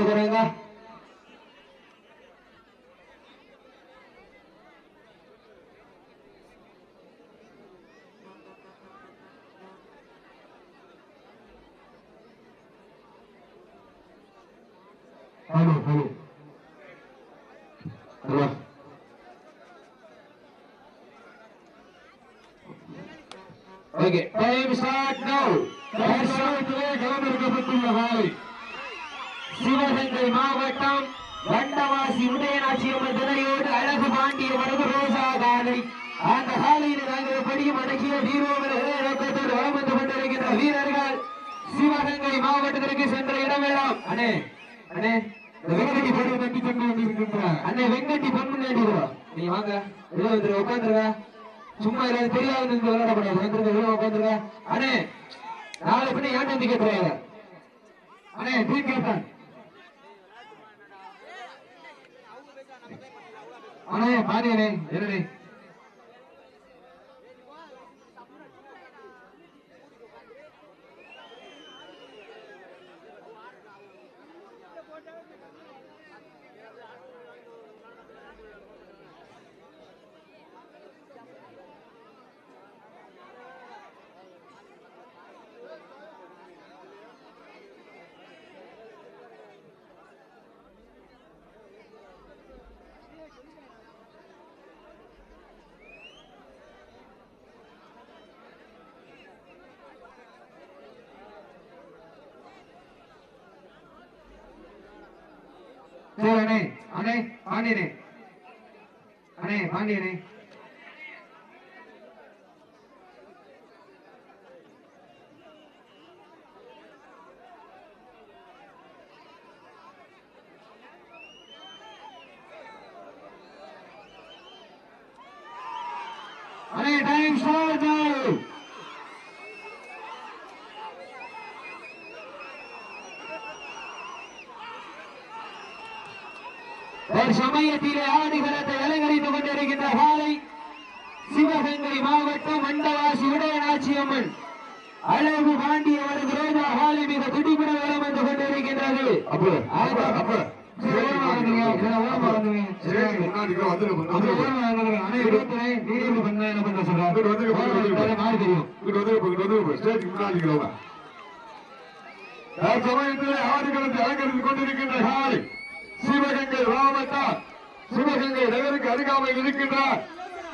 करेगा hello hello hello okay time start now Sivaganga மாவட்டம் வண்டவாசி உதயநாச்சியம்மன் துணையோடு அழகு பாண்டியவரது ரோசா காலை அந்த காலையில் நாங்கள் படியும் அடக்கிய வீரோடு வளம் வந்து கொண்டிருக்கின்ற வீரர்கள் சிவகங்கை மாவட்டத்திற்கு சென்ற இடமெல்லாம் அண்ணே அண்ணே வெங்கட்டி பொண்ணு நட்டி கொண்டு அண்ணே வெங்கட்டி பொண்ணு நடிக்கிறோம் நீ வாங்க உட்காந்துருங்க சும்மா இல்லாத தெரியாது விளையாடப்படாது வந்துருங்க உட்காந்துருங்க அண்ணே நாளை பின்ன ஏன் வந்து கேட்கிறாங்க அண்ணே தீ கேட்டான் அண்ணே பாடியனே என்னடி அண்ணே அண்ணே பாண்டியனே அண்ணே பாண்டியனே अरे टाइम स्टार्ट नाउ और சமயத்திலே ஆடுகளத்தை அலங்கரித்துக் கொண்டிருக்கின்ற காலை சிவகங்கை மாவட்டம் வண்டவாசி உதயநாச்சியம்மன் அழகு பாண்டியவரது ரோஜா காலை மிக துடிப்புடன் வலம் வந்து கொண்டிருக்கின்றது சமயத்திலே ஆடுகளத்தை அலங்கரித்துக் கொண்டிருக்கின்ற காலை சிவகங்கை மாவட்டம் சிவகங்கை நகருக்கு அருகாமையில் இருக்கின்றார்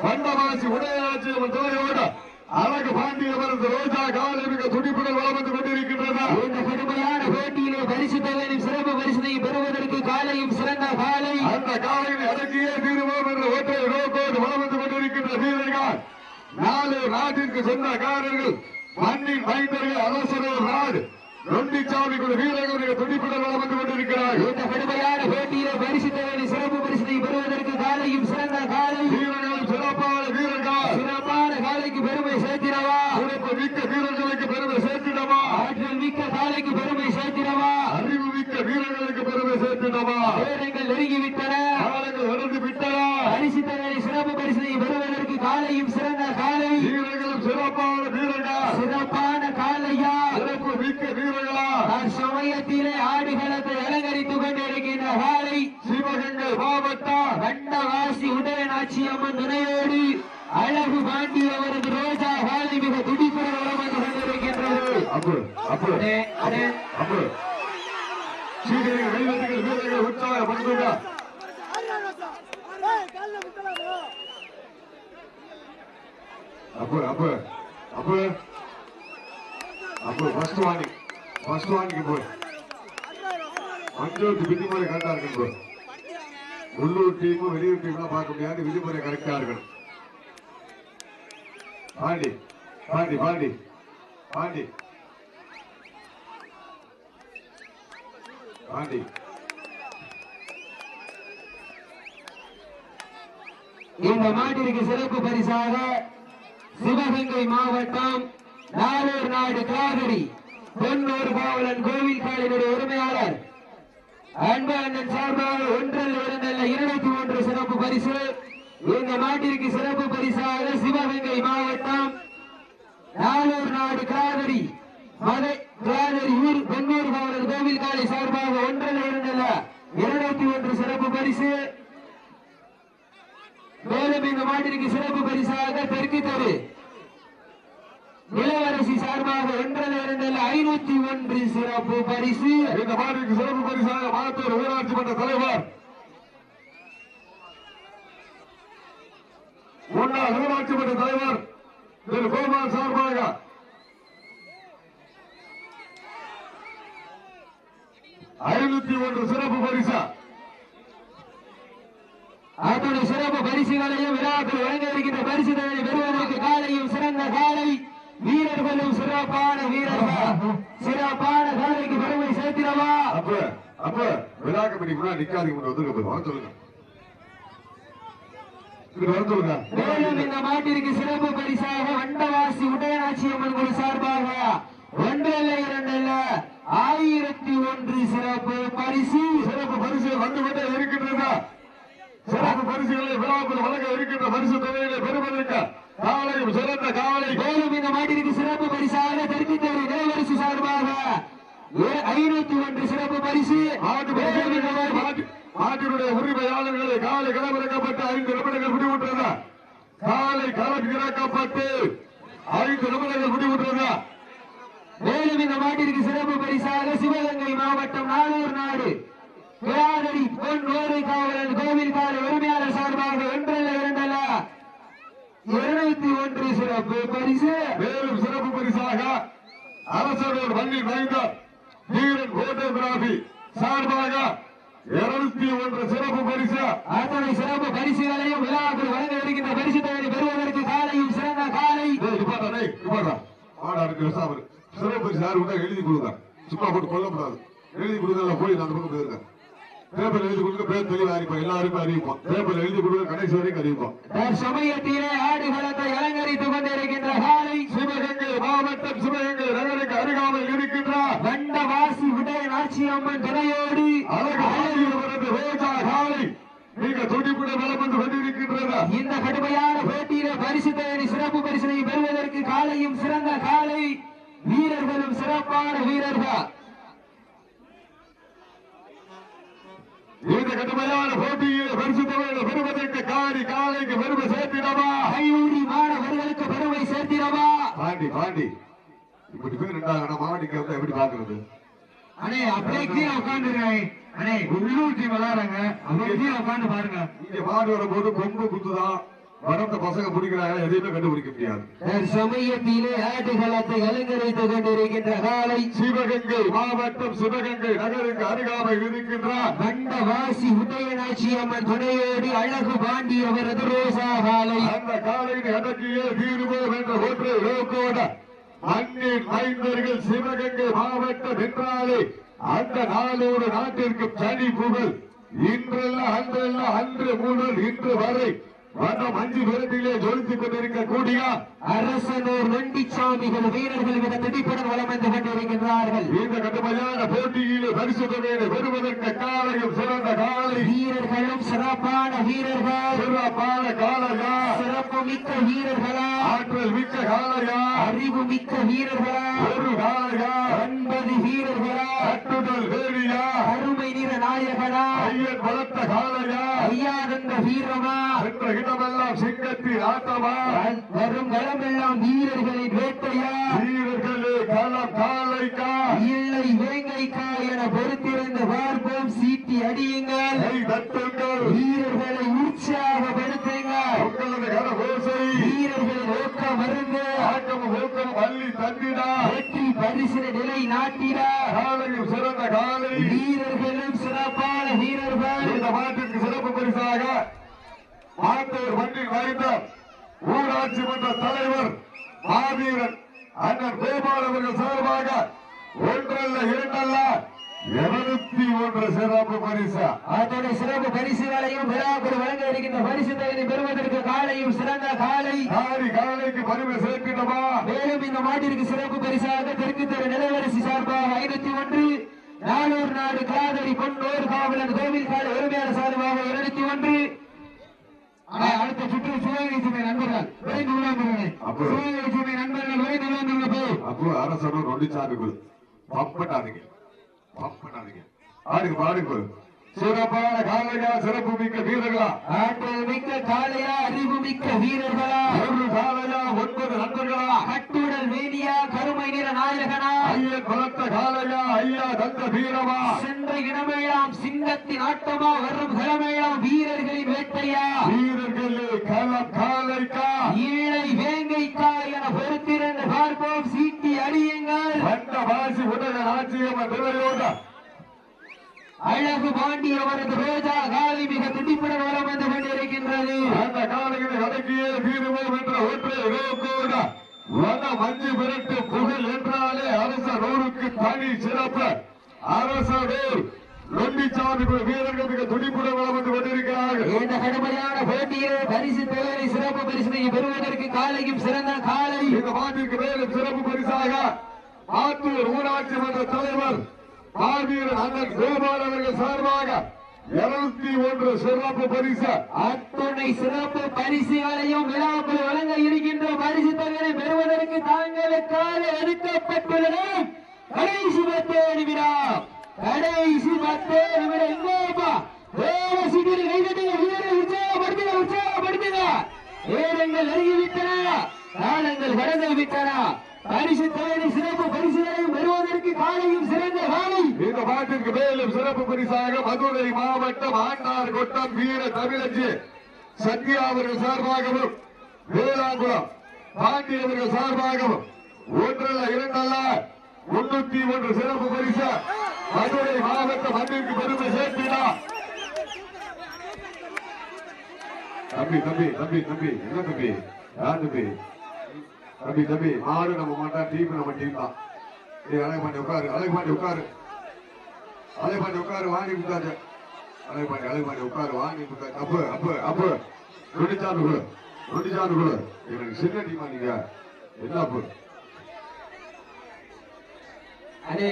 வண்டவாசி உதயநாச்சியம்மன் துணையோடு அழகு பாண்டியவரது ரோஜா காலை மிக துடிப்புடன் வளம் வந்து கொண்டிருக்கின்றன. இந்த கடுமையான போட்டியிலே பரிசு தொகையின் சிறப்பு பரிசினை பெறுவதற்கு காலையும் சிறந்த காலை அந்த காலையில் அடக்கியே தீருவோம் என்ற ஒற்றை நோக்கோடு வளம் வந்து கொண்டிருக்கின்ற வீரர்கள் நாலு நாட்டிற்கு சொந்தக்காரர்கள் மண்ணின் மைந்தர்கள் அரசர்கள் நாடு நொண்டிச்சாமி குழு வீரர்கள் துடிப்புடன் வளம் வந்து கொண்டிருக்கிறார்கள். இந்த கடுமையான போட்டியிலே பரிசு தொகையின் சிறப்பு பரிசினை பெறுவதற்கு காலையும் சிறந்த காலை வீரர்கள் சிறப்பான வீரர்கள் சிறப்பான காலைக்கு பெருமை சேர்த்திடவா சிறப்பு மிக்க வீரர்களுக்கு பெருமை சேர்த்திடவா ஆற்றல் மிக்க காலைக்கு பெருமை சேர்த்திடவா அறிவு மிக்க வீரர்களுக்கு பெருமை சேர்த்திடவா நேரங்கள் நெருங்கிவிட்டன காலங்கள் நடந்து விட்டன பரிசு தொகையின் சிறப்பு பரிசினை பெறுவதற்கு காலையும் சிறந்த காலை வீரர்களும் சிறப்பான வீரர்கள் சிறப்பான காலையா சிறப்பு மிக்க வீரர்களா சமயத்திலே ஆடுகளத்தை அலங்கரித்துக் கொண்டிருக்கின்ற காலை சிவகங்கை மாவட்டம் வண்டவாசி உதயநாச்சியம்மன் துணையோடு அழகு பாண்டியவரது ரோஜா காலை மிக துடிப்புடன் வலம் வந்து கொண்டிருக்கின்றது. வீரர்கள் உற்சாகப்படுத்துங்க. ஃபர்ஸ்ட் வார்னிங் போய் மஞ்சளுக்கு விதிமுறை கரெக்டா இருக்கணும். உள்ளூர் டீமும் வெளியூர் டீம்லாம் பார்க்க முடியாது, விதிமுறை கரெக்டா இருக்கணும். பாண்டி பாண்டி பாண்டி பாண்டி பாண்டி இந்த மாட்டிற்கு சிறப்பு பரிசாக சிவகங்கை மாவட்டம் நாளூர் நாடு காவிரி பொன்னூர் பாவலன் கோவில் காலினுடைய உரிமையாளர் அன்பு அண்ணன் சார்பாக 1 சிறப்பு பரிசு. இந்த மாட்டிற்கு சிறப்பு பரிசாக சிவகங்கை மாவட்டம் நாளூர் நாடு காவிரி ஊர் பொன்னூர் பாவலன் கோவில் காலை சார்பாக 201 சிறப்பு பரிசு. மேலும் இந்த மாட்டிற்கு சிறப்பு பரிசாக தெற்கு தெரு இளவரசி சார்பாக 501 சிறப்பு பரிசு. இந்த மாட்டிற்கு சிறப்பு பரிசாக மாத்தூர் ஊராட்சி மன்ற தலைவர் முன்னாள் ஊராட்சி மன்ற தலைவர் திரு கோபால் சார்பாக 501 சிறப்பு பரிசா. அதோட சிறப்பு பரிசுகளையும் விழாக்கள் வழங்க இருக்கின்ற பரிசுகளை பெறுவதற்கு காலையும் சிறந்த காலை வீரர்களும் சிறப்பான வீரர்கள் சிறப்பான காலைக்கு பெருமை சேர்த்திடவா. அப்ப விழா கமிட்டி முன்னாடி நிக்காதீங்க, வந்து வர சொல்லுங்க. மேலும் இந்த மாட்டிற்கு சிறப்பு பரிசாக வண்டவாசி உடையநாச்சி அம்மன் கோயில் சார்பாக 1001 சிறப்பு பரிசு. சிறப்பு பரிசு வந்துவிட்டே இருக்கின்றன. சிறப்பு பரிசுகளை விழாக்கள் வழங்க இருக்கின்ற பரிசு தொகையை பெறுவதற்கு காலையும் சிறந்த காலை. மேலும் இந்த மாட்டிற்கு சிறப்பு பரிசாக தெற்கு தெரு இளவரசி சார்பாக 501 சிறப்பு பரிசு. மாட்டினுடைய உரிமையாளர்களை காலை களமிறக்கப்பட்டு 5 நிமிடங்கள் முடிவுற்றது. காலை களம் இறக்கப்பட்டு 5 நிமிடங்கள் முடிவுற்றது. மேலும் இந்த மாட்டிற்கு சிறப்பு பரிசாக சிவகங்கை மாவட்டம் நாளூர் நாடு கிராதரி பொன்னூர் காவலன் கோவில் காலை உரிமையாளர் சார்பாக 201 சிறப்பு பரிசு. மேலும் சிறப்பு பரிசாக அரசரோடு வள்ளி மைந்தர் வீரன் போட்டோகிராபி சார்பாக 201 சிறப்பு பரிசு. அத்தனை சிறப்பு பரிசுகளையும் விழாக்கள் வழங்க இருக்கின்ற பரிசு தொகையை பெறுவதற்கு காலையும் சிறந்த காலை. சிறப்பு பரிசு யாரு எழுதி கொடுங்க, சும்மா போட்டு கொல்லக்கூடாது. எழுதி கொடுங்க, போய் அந்த பக்கம் போயிருக்கேன். பேப்பர் எழுதி கொடுக்க பேர் தெளிவா அறிவிப்போம், எல்லாருக்கும் அறிவிப்போம். பேப்பர் எழுதி கொடுக்க கடைசி வரைக்கும் அறிவிப்போம். சமயத்திலே ஆடுகளத்தை அலங்கரித்துக் கொண்டிருக்கின்ற காலை சிவகங்கை மாவட்டம் சிவகங்கை நகருக்கு அருகாமல் இருக்கின்ற வண்டவாசி உடையநாச்சி அம்மன் துணையோடு ரோஜா காலை மிக துடிப்புடன் வலம் வந்து கொண்டிருக்கின்றது. இந்த கடுமையான போட்டியில பரிசு தொகை சிறப்பு பரிசினை பெறுவதற்கு காலையும் சிறந்த காலை வீரர்களும் சிறப்பான வீரர்கள். இந்த கடுமையான போட்டியில் பரிசு தொகையை பெறுவதற்கு காலைக்கு பெருமை சேர்த்திடவா, கையூரி மாணவர்களுக்கு பெருமை சேர்த்திடவா. பாண்டி இப்படி பேர் இருந்தாங்க மாவட்டிக்கு வந்து எப்படி பாக்குறது? அண்ணே அப்படியே கீழே உட்காந்துருக்கேன். அண்ணே உள்ளூர் டீம் விளையாடுறாங்க, அப்படியே கீழே உட்காந்து பாருங்க. இங்க மாடு வரும்போது கொம்பு குத்துதான் வளர்ந்த பசங்க பிடிக்கிறாங்க, எதையுமே கண்டுபிடிக்க முடியாது. சமயத்திலே ஆட்டுகளத்தை அலங்கரித்துக் கொண்டிருக்கின்ற காலை சிவகங்கை மாவட்டம் சிவகங்கை நகருக்கு அருகாமையில் இருக்கின்ற வண்டவாசி உதயநாச்சி அம்மன் துணையோடு அழகு பாண்டி அவரது ரோசா காலை. அந்த காலையை அடக்கியே தீர்வோம் என்ற ஒற்றை நோக்கோட மண்ணின் மைந்தர்கள் சிவகங்கை மாவட்டம் என்றாலே அந்த நாளோடு நாட்டிற்கு தனி புகழ். இன்றல்ல அன்றல்ல அன்று முதல் இன்று வரை வனம் 5 பேரத்திலே ஜொலித்துக் கொண்டிருக்கக்கூடிய அரசனூர் நொண்டிச்சாமிகள் வீரர்கள் மிக துடிப்புடன் வலம் வந்து கொண்டிருக்கின்றார்கள். இந்த கடுமையான போட்டியிலே பரிசு தொகையை பெறுவதற்கு காலையும் சிறந்த காலை வீரர்களும் சிறப்பான வீரர்கள், சிறப்பான காலையா, சிறப்பு மிக்க வீரர்களா, ஆற்றல் மிக்க காலையா, அறிவு மிக்க வீரர்களா, ஒரு காலையா, 9 வீரர்களா, கட்டுதல் வேலியா, அருமை நிற நாயகனா, ஐயன் வளர்த்த காலையா, ஐயாதந்த வீரமா, என்ற இடமெல்லாம் சிங்கத்தின் ஆட்டமா, வரும் களமெல்லாம் வீரர்களின் வேட்டையா, வீரர்களே களம் காலைக்கா இல்லை வேங்கைக்கா என பொறுத்திருந்து பார்ப்போம். சீட்டி அடியுங்கள், தட்டுங்கள், வீரர்களை உற்சாகப்படுத்துங்கள், உங்களது கரகோசை வீரர்களின் ஊக்கம் மருந்து ஆக்கம் ஊக்கம் பள்ளி தந்திடா, வெற்றி பரிசின நிலை நாட்டிடா, காலையும் சிறந்த காலை வீரர்களும் சிறப்பான வீரர்கள். இந்த மாட்டிற்கு சிறப்பு பரிசாக மாத்தூர் வண்டி வாய்ந்த ஊராட்சி மன்ற தலைவர் மாவீரன் அண்ணன் கோபால் அவர்கள் சார்பாக 1 அல்ல 2 அல்ல 201 சிறப்பு பரிசு. அதோட சிறப்பு பரிசுகளையும் விழாக்குள் வழங்க இருக்கின்ற பரிசு தகுதி பெறுவதற்கு காலையும் சிறந்த காலை காலைக்கு பரிவு சேர்க்கின்றமா. மேலும் இந்த மாட்டிற்கு சிறப்பு பரிசாக தெற்கு தெரு நிலவரசி சார்பாக 501, நாளூர் நாடு காதரி பொன்னோர் காவலன் கோவில் கால உரிமையாளர் சார்பாக 201. அடுத்த சுற்று சிவகங்கை நண்பர்கள் சிவகங்கை நண்பர்கள் அப்போ அரசனும் நொண்டிச்சாருக்குள் பப்பட்டாதீங்க ஆடுங்க சிறப்பான காலையா சிறப்பு மிக்க வீரர்களா ஆற்றல் மிக்க காலையா அறிவு மிக்க வீரர்களா ஒரு காலையா 9 நண்பர்களா கட்டுடல் வேணியா கருமை நிற நாயகனா ஐயன் வளர்த்த காலையா ஐயா தந்த வீரமா சென்ற இடமெல்லாம் சிங்கத்தின் ஆட்டமா வரும் கிழமையெல்லாம் வீரர்களின் வேட்டையா வீரர்களே களம் காலைக்கா ஈழை வேங்கைக்கா என பொறுத்திருந்து பார்ப்போம் சீட்டி அடியுங்கள் வந்த வாசி உடல் ராஜ்யம் நிலையோட அழகு பாண்டி அவரது ரோஜா காலி மிக துடிப்புடன் வளம் வந்து கொண்டிருக்கின்றது. அந்த காலைகளை அடக்கியே தீருவோம் என்ற ஒற்றை நோக்கோட வன மஞ்சு விரட்டு புகழ் என்றாலே அரசனூருக்கு தனி சிறப்பு. அரசனூர் நொண்டிச்சாமிக்குள் வீரர்கள் மிக துடிப்புடன் வளம் வந்து கொண்டிருக்கிறார்கள். இந்த கடுமையான போட்டியிலே பரிசு தேவை சிறப்பு பரிசினை பெறுவதற்கு காலையும் சிறந்த காலை. இந்த மாட்டிற்கு மேலும் சிறப்பு பரிசாக ஆத்தூர் ஊராட்சி மன்ற தலைவர் ஆர்வீரன் அண்ணன் கோபால் அவர்கள் சார்பாக 201 சிறப்பு பரிசு. அத்துணை சிறப்பு பரிசுகளையும் விழாக்குள் வழங்க இருக்கின்ற பரிசு தொகையை பெறுவதற்கு தாங்களுக்காக எடுக்கப்பட்டுள்ளன. கடைசி 10 நிமிடம் எங்கோப்பா உற்சாகப்படுத்துங்க. நேரங்கள் நெருங்கிவிட்டன, காலங்கள் கடந்து விட்டன. பரிசு தொகை சிறப்பு பரிசுகளையும் பெறுவதற்கு காலையும் சிறந்த காலை. இந்த பாட்டிற்கு மேலும் சிறப்பு பரிசாக மதுரை மாவட்டம் ஆண்டார் கொட்டம் வீர தமிழச்சி சத்யா அவர்கள் சார்பாகவும் வேளாங்குளம் பாண்டி அவர்கள் சார்பாகவும் 1 அல்ல 2 அல்ல 301 சிறப்பு பரிசு மதுரை மாவட்டம் மண்ணிற்கு பெருமை சேர்த்தினார். தம்பி என்ன தம்பி யார் தம்பி மாடு நம்ம மாட்டா டீம் நம்ம டீம் தான். அழகுபாண்டி உட்காரு வாங்கி கொடுத்தாரு. அழகுபாண்டி உட்காரு வாங்கி கொடுத்தாரு. அப்பு நொண்டிச்சாண்டு குழு எனக்கு சின்ன டீமா நீங்க என்ன அப்பு அடே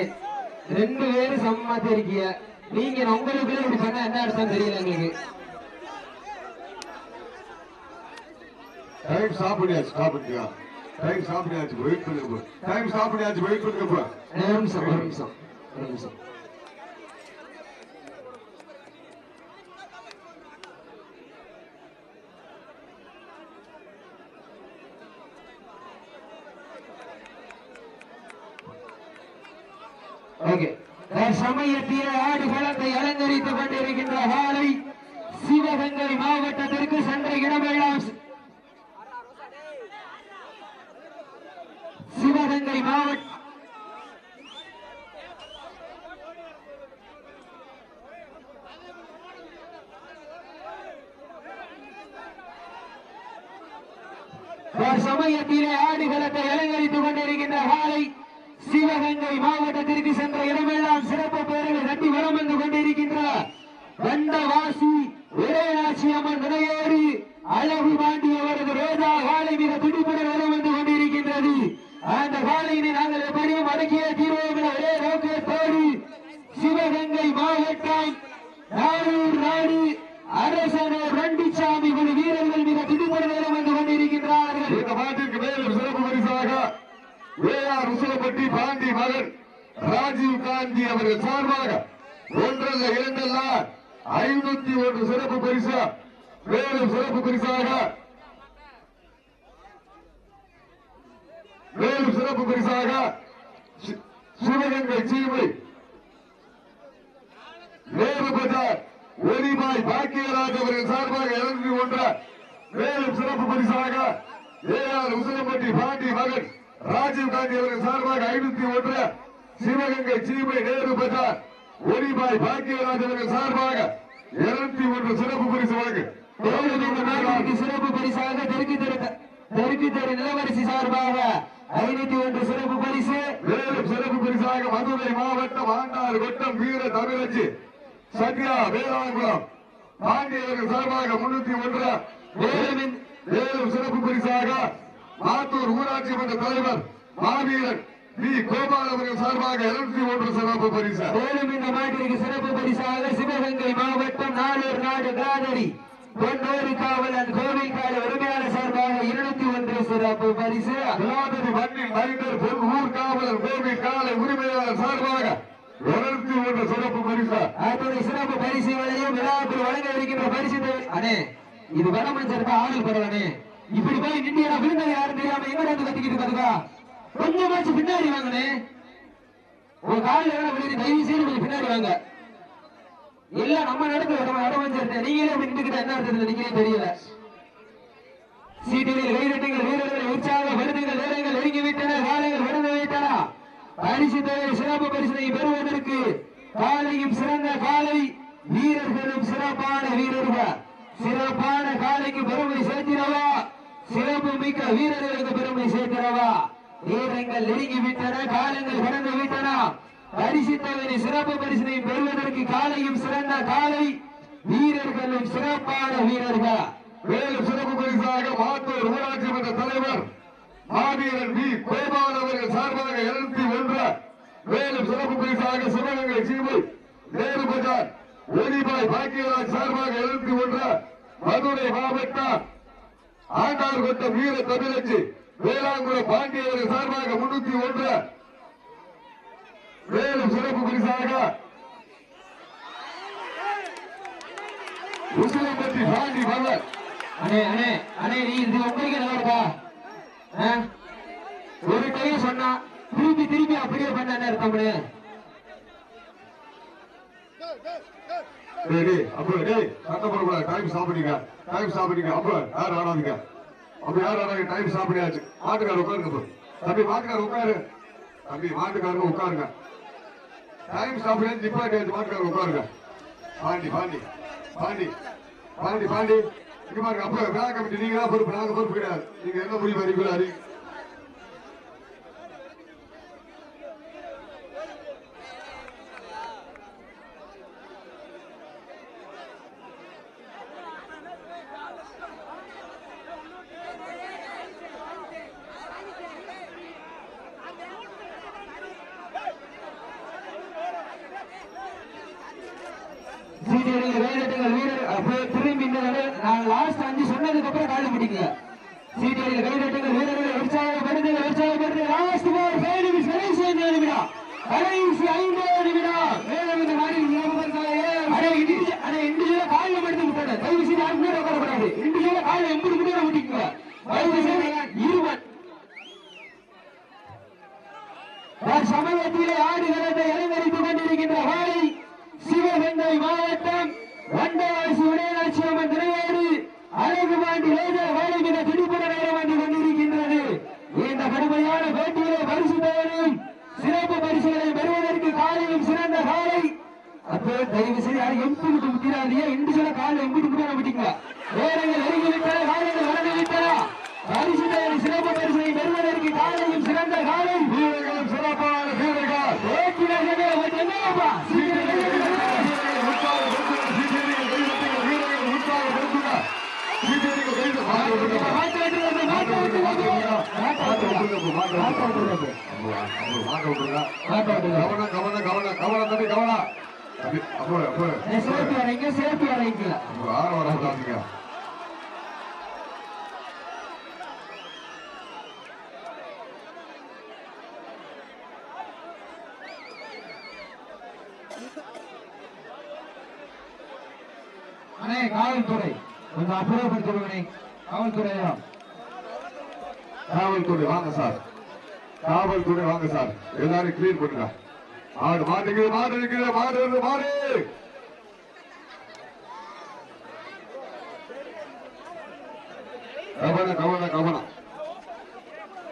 2 பேரும் சமமாத்த இருக்கீங்க. நீங்க உங்களுக்கு இப்படி பண்ணா என்ன அர்த்தம் தெரியல எங்களுக்கு. டைம் சாப்பிடியாச்சு வெயிட் பண்ணுங்க. டைம் சாப்பிடியாச்சு வெயிட் பண்ணுங்க. ஒரு நிமிஷம் ஓகே. சமயத்தில் ஆடு களத்தை அலங்கரித்துக் கொண்டிருக்கின்ற காலை சிவகங்கை மாவட்டத்திற்கு சென்ற இடமெல்லாம் சிவகங்கை மாவட்டம் சமயத்திலே ஆடுகளத்தை அலங்கரித்துக் கொண்டிருக்கின்ற காலை சிவகங்கை மாவட்டத்திற்கு சென்ற இடமெல்லாம் சிறப்பு பேர்கள் கட்டி வரம் வந்து கொண்டிருக்கின்ற வண்டவாசி விரையாட்சி அம்மன் நிலையோடு அழகு பாண்டி அவரது ரோஜா காலை மிக துடிப்புடன் வரம் வந்து கொண்டிருக்கின்றது. அந்த காலையினை நாங்கள் எப்படியும் அடக்கிய தீர்வோம் ஒரே நோக்கத்தோடு சிவகங்கை மாவட்டம் நாளூர் நாடு அரசனூர் நொண்டிச்சாமி குழு வீரர்கள் மிக துடிப்புடன் வரம் வந்து கொண்டிருக்கின்றார்கள். இந்த மாட்டிற்கு மேலும் சிறப்பு பரிசாக ஏஆர் உசலப்பட்டி பாண்டி மகன் ராஜீவ் காந்தி அவர்கள் சார்பாக 1 அல்ல 2 அல்ல 501 சிறப்பு பரிசு. மேலும் சிறப்பு பரிசாக சிவகங்கை சீமை நேரு பஜார் ஒலிபாய் பாக்கியராஜ் அவர்கள் சார்பாக 201. மேலும் சிறப்பு பரிசாக ஏஆர் உசலப்பட்டி பாண்டி மகன் ராஜீவ் காந்தி அவர்கள் சார்பாக 501. சிவகங்கை சீமை நேரு பஜார் ஒலிபாய் பாக்கியராஜ் அவர்கள் சார்பாக 201 சிறப்பு பரிசு வழங்கு. சிறப்பு பரிசாக தெற்கு தெரு நிலவரசி சார்பாக 501 சிறப்பு பரிசு. மேலும் சிறப்பு பரிசாக மதுரை மாவட்டம் ஆண்டார் கொட்டம் வீர தமிழச்சி சத்யா வேளாங்குளம் பாண்டியர்கள் சார்பாக 301. மேலும் சிறப்பு பரிசாக மாத்தூர் ஊராட்சி மன்ற தலைவர் மாவீரன் பி கோபால் அவர்கள் சார்பாக 201 சிறப்பு பரிசு. மேலும் இந்த மாட்டிற்கு சிறப்பு பரிசாக சிவகங்கை மாவட்டம் நாளூர் நாடு காதரி பொன்னோரி காவலன் கோவில் கால உரிமையாளர் சார்பாக 201 சிறப்பு பரிசு. விளாதரி மண்ணில் மனிதர் பொன்னூர் காவலன் கோவில் கால உரிமையாளர் சார்பாக 201 சிறப்பு பரிசு. அத்துடைய சிறப்பு பரிசுகளையும் விழாவில் வழங்க இருக்கின்ற பரிசு அண்ணே இது வடமஞ்சருக்கு ஆடல் பரவானே. இப்படி போய் நின்று விழுந்த யாரும் தெரியாம எங்க வந்து கத்திக்கிட்டு இருக்காதுக்கா. கொஞ்சமாச்சு பின்னாடி வாங்கனே. உங்க காலில் எவ்வளவு விழுது தயவு செய்து கொஞ்சம் பின்னாடி வாங்க. எல்லாம் நம்ம நடத்துல வடமஞ்சர் நீங்களே அப்படி நின்றுக்கிட்ட என்ன அர்த்தத்தில் நீங்களே தெரியல. சீட்டில் கைதட்டுங்கள் வீரர்கள் உற்சாகப்படுத்துங்கள். நேரங்கள் நெருங்கி விட்டன. காலைகள் விழுந்து விட்டன. பரிசு தொகை சிறப்பு பரிசனை பெறுவதற்கு காலையும் சிறந்த காலை வீரர்களும் சிறப்பான வீரர்கள். சிறப்பான காலைக்கு பெருமை சேர்த்திடவா, சிறப்பு மிக்க வீரர்களுக்கு பெருமை சேர்த்திடவா. நேரங்கள் நெருங்கி விட்டன. காலங்கள் கடந்து விட்டன. பரிசு தொகை சிறப்பு பரிசனை பெறுவதற்கு காலையும் சிறந்த காலை வீரர்களும் சிறப்பான வீரர்கள். மேலும் சிறப்பு பரிசாக மாத்தூர் ஊராட்சி மன்ற தலைவர் மாவீரன் பி கோபால் அவர்கள் சார்பாக 201. மேலும் சிறப்பு பரிசாக சிவகங்கை சீமை நேரு பஜார் ஒலிபாய் பாக்கியராஜ் சார்பாக 201. மதுரை மாவட்டம் ஆண்டார் கொட்டம் வீர தமிழச்சி வேளாங்குளம் பாண்டியவர்கள் சார்பாக 301. மேலும் சிறப்பு பரிசாக உசிலம்பட்டி பாண்டி மலர். அண்ணே அண்ணே அண்ணே நீ இது உங்களுக்கு நல்லா இருக்கா? ஒரு டைம் சொன்னா திருப்பி அப்படியே பண்ண அர்த்தம்னு. டைம் சாப்பிடுங்க. அப்ப யாரும் ஆடாதீங்க. டைம் சாப்பிடாச்சு. மாட்டுக்காரர் உட்காருங்க. தம்பி மாட்டுக்காரர் உட்காரு. தம்பி மாட்டுக்காரங்க உட்காருங்க. டைம் சாப்பிடாச்சு. நிப்பாட்டியாச்சு. மாட்டுக்காரர் உட்காருங்க. பாண்டி பாண்டி பாண்டி பாண்டி பாண்டி இங்க பாருங்க. அப்ப வேலை கமிட்டி நீங்க தான் பொறுப்பு. நாங்க பொறுப்பு கிடையாது. நீங்க என்ன முடிவு வரீங்களோ அறி திரும்பி நான் லாஸ்ட் 5 சொன்னதுக்கு அப்புறம் காலி பிடிங்க. சீட்டியில் கைதட்டுங்கள் வீரர்களை உற்சாகப்படுத்துங்கள். லாஸ்ட் பால் கடைசி 5 நிமிடம். மேலும் இந்த மாதிரி இண்டிவிஜுவலா காலில் எடுத்து விட்டாங்க. தயவு செய்து யாருக்கு கூட உட்காரக்கூடாது. இண்டிவிஜுவலா காலில் 80 கூட விட்டுக்குங்க. சமயத்திலே ஆடுகளத்தை அலங்கரித்துக் கொண்டிருக்கின்ற காலை சிவகங்கை மாவட்டம் வண்டவாசி உடையாட்சி அம்மன் திரையோடு அழகு பாண்டி லேசர் வாழை மிக துடிப்புடன் நேரம் வந்து கொண்டிருக்கின்றது. இந்த கடுமையான போட்டியிலே பரிசு பெறும் சிறப்பு பரிசுகளை பெறுவதற்கு காலையும் சிறந்த காலை. அப்போ தயவு செய்து யாரும் எம்பி விட்டு முட்டிடாதீங்க. இன்று சில காலை எம்பி விட்டு விட்டீங்க. நேரங்கள் நெருங்கிவிட்டன. காலைகள் வளர்ந்துவிட்டன. பரிசு சிறப்பு பரிசை பெறுவதற்கு காலையும் சிறந்த காலை வீரர்களும் சிறப்பான வீரர்கள். சேர்த்து வரைங்க. அண்ணே காவல்துறை கொஞ்சம் அப்புறப்படுத்துவனே. காவல்துறை வாங்க சார். காவல்துறை வாங்க சார். எல்லாரும் கிளீன் பண்ணுங்க. மாடு மாட்டுக்கு மாடு இருக்குது. மாடு மாடு கவன கவன கவன